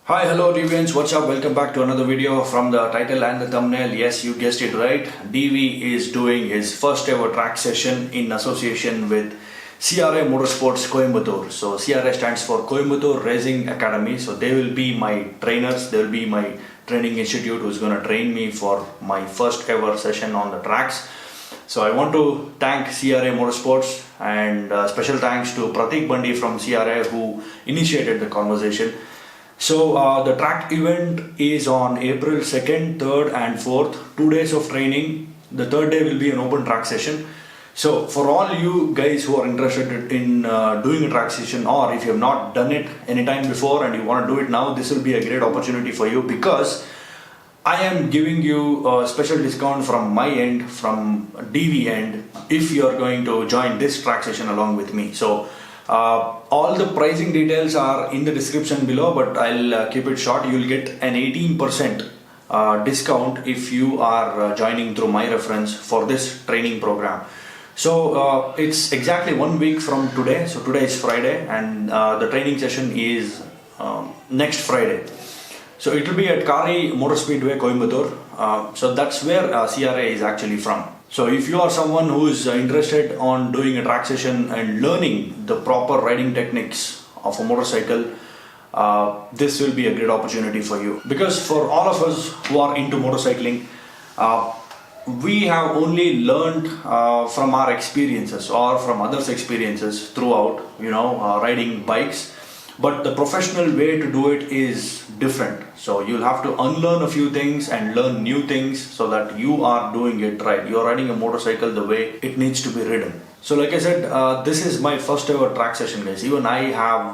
Hi, hello deviants, what's up? Welcome back to another video. From the title and the thumbnail, yes, you guessed it right. DV is doing his first ever track session in association with CRA Motorsports Coimbatore. So CRA stands for Coimbatore Racing Academy. So they will be my trainers, they will be my training institute who's going to train me for my first ever session on the tracks. So I want to thank CRA Motorsports and special thanks to Pratik Bandi from CRA who initiated the conversation. So the track event is on April 2nd, 3rd and 4th, 2 days of training. The third day will be an open track session. So for all you guys who are interested in doing a track session, or if you have not done it anytime before and you want to do it now, this will be a great opportunity for you because I am giving you a special discount from my end, from DV end, if you are going to join this track session along with me. So all the pricing details are in the description below, but I'll keep it short. You'll get an 18% discount if you are joining through my reference for this training program. So it's exactly 1 week from today. So today is Friday and the training session is next Friday. So it will be at Kari Motor Speedway, Coimbatore. So that's where CRA is actually from. So if you are someone who is interested on doing a track session and learning the proper riding techniques of a motorcycle, this will be a great opportunity for you. Because for all of us who are into motorcycling, we have only learned from our experiences or from others' experiences throughout, riding bikes. But the professional way to do it is different. So you'll have to unlearn a few things and learn new things so that you are doing it right. You're riding a motorcycle the way it needs to be ridden. So like I said, this is my first ever track session, guys. Even I have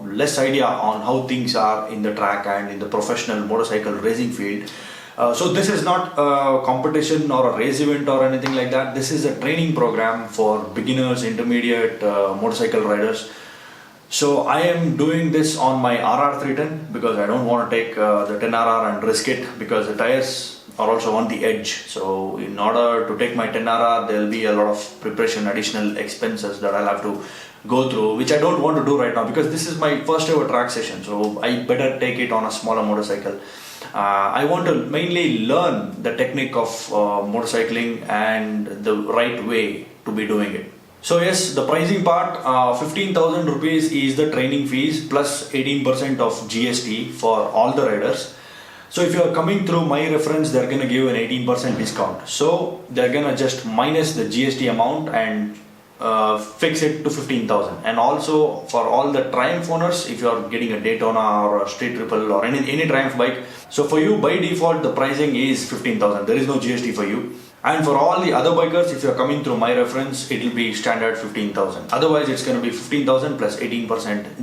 less idea on how things are in the track and in the professional motorcycle racing field. So this is not a competition or a race event or anything like that. This is a training program for beginners, intermediate motorcycle riders. So I am doing this on my RR 310 because I don't want to take the 10RR and risk it because the tires are also on the edge. So in order to take my 10RR, there will be a lot of preparation, additional expenses that I'll have to go through, which I don't want to do right now because this is my first ever track session. So I better take it on a smaller motorcycle. I want to mainly learn the technique of motorcycling and the right way to be doing it. So yes, the pricing part, 15,000 rupees is the training fees plus 18% of GST for all the riders. So if you are coming through my reference, they're going to give an 18% discount. So they're going to just minus the GST amount and fix it to 15,000. And also for all the Triumph owners, if you are getting a Daytona or a Street Triple or any Triumph bike, so for you by default the pricing is 15,000. There is no GST for you. And for all the other bikers, if you are coming through my reference, it will be standard 15,000. Otherwise, it's going to be 15,000 plus 18%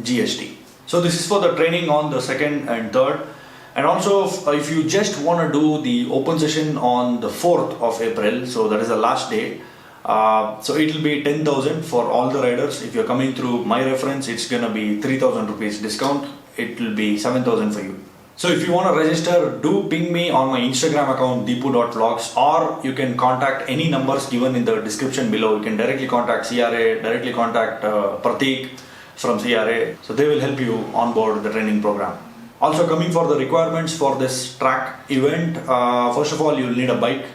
GST. So this is for the training on the 2nd and 3rd. And also, if you just want to do the open session on the 4th of April, so that is the last day, so it will be 10,000 for all the riders. If you're coming through my reference, it's going to be 3,000 rupees discount. It will be 7,000 for you. So if you want to register, do ping me on my Instagram account deepu.vlogs, or you can contact any numbers given in the description below. You can directly contact CRA, directly contact Pratik from CRA. So they will help you onboard the training program. Also coming for the requirements for this track event, first of all you'll need a bike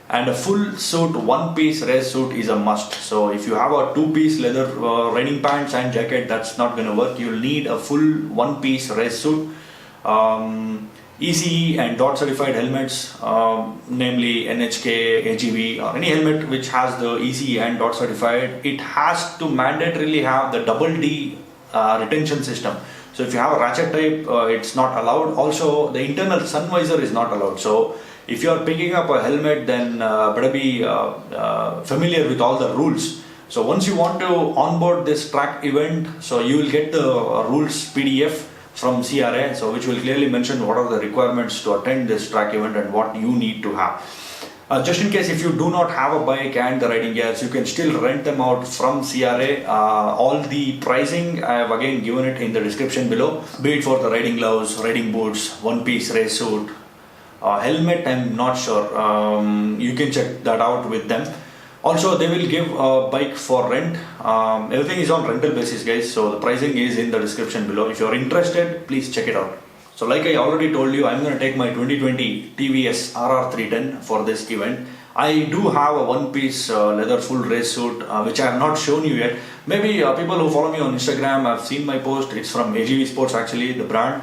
and a full suit, one-piece race suit is a must. So if you have a two-piece leather riding pants and jacket, that's not going to work. You'll need a full one-piece race suit. ECE and DOT certified helmets, namely NHK, AGV or any helmet which has the ECE and DOT certified, it has to mandatorily have the double D retention system. So if you have a ratchet type, it's not allowed. Also the internal sun visor is not allowed. So if you are picking up a helmet, then better be familiar with all the rules. So once you want to onboard this track event, so you will get the rules PDF from CRA, so which will clearly mention what are the requirements to attend this track event and what you need to have. Just in case if you do not have a bike and the riding gears, you can still rent them out from CRA. All the pricing I have again given it in the description below, be it for the riding gloves, riding boots, one-piece race suit, helmet, I'm not sure. You can check that out with them. Also, they will give a bike for rent. Everything is on rental basis, guys. So the pricing is in the description below. If you're interested, please check it out. So like I already told you, I'm going to take my 2020 TVS RR310 for this event. I do have a one-piece leather full race suit which I have not shown you yet. Maybe people who follow me on Instagram have seen my post. It's from AGV Sports actually, the brand.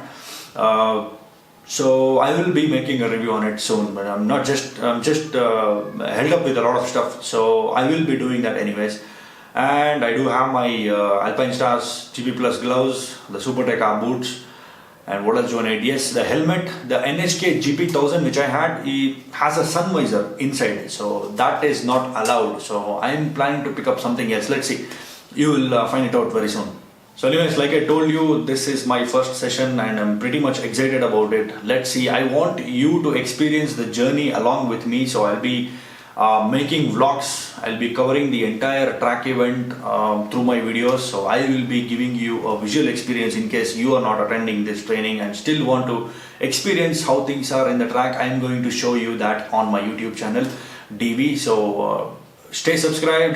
So I will be making a review on it soon, but I'm just held up with a lot of stuff. So I will be doing that anyways. And I do have my Alpinestars GP Plus gloves, the Supertech R boots. And what else do I need? Yes, the helmet, the NHK GP1000 which I had, it has a sun visor inside, so that is not allowed. So I am planning to pick up something else. Let's see. You will find it out very soon. So anyways, like I told you, this is my first session and I'm pretty much excited about it. Let's see. I want you to experience the journey along with me. So I'll be making vlogs. I'll be covering the entire track event through my videos. So I will be giving you a visual experience in case you are not attending this training and still want to experience how things are in the track. I'm going to show you that on my YouTube channel, DV. So stay subscribed,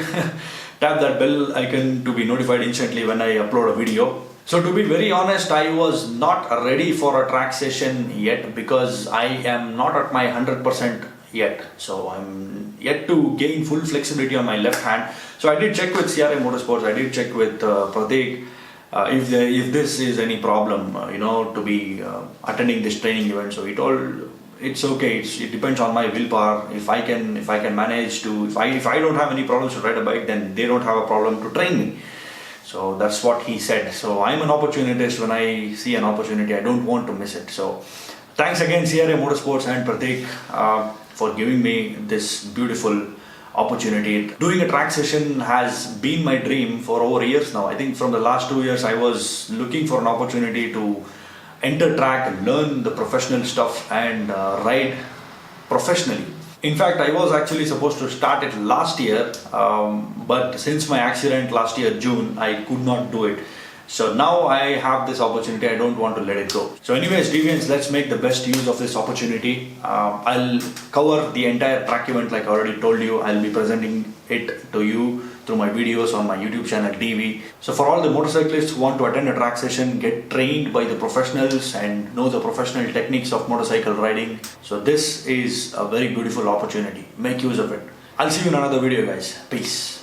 tap that bell icon to be notified instantly when I upload a video. So to be very honest, I was not ready for a track session yet because I am not at my 100% yet. So I'm yet to gain full flexibility on my left hand. So I did check with CRA Motorsports, I did check with Pratik if this is any problem, to be attending this training event. So he told it's okay. It depends on my willpower. If I can manage to, if I don't have any problems to ride a bike, then they don't have a problem to train me. So that's what he said. So I'm an opportunist. When I see an opportunity, I don't want to miss it. So thanks again CRA Motorsports and Pratik for giving me this beautiful opportunity. Doing a track session has been my dream for over years now. I think from the last 2 years I was looking for an opportunity to enter track and learn the professional stuff and ride professionally. In fact, I was actually supposed to start it last year, but since my accident last year June, I could not do it. So now I have this opportunity, I don't want to let it go. So anyways, Deviants, let's make the best use of this opportunity. I'll cover the entire track event like I already told you. I'll be presenting it to you through my videos on my YouTube channel DV. So for all the motorcyclists who want to attend a track session, get trained by the professionals and know the professional techniques of motorcycle riding. So this is a very beautiful opportunity. Make use of it. I'll see you in another video, guys. Peace.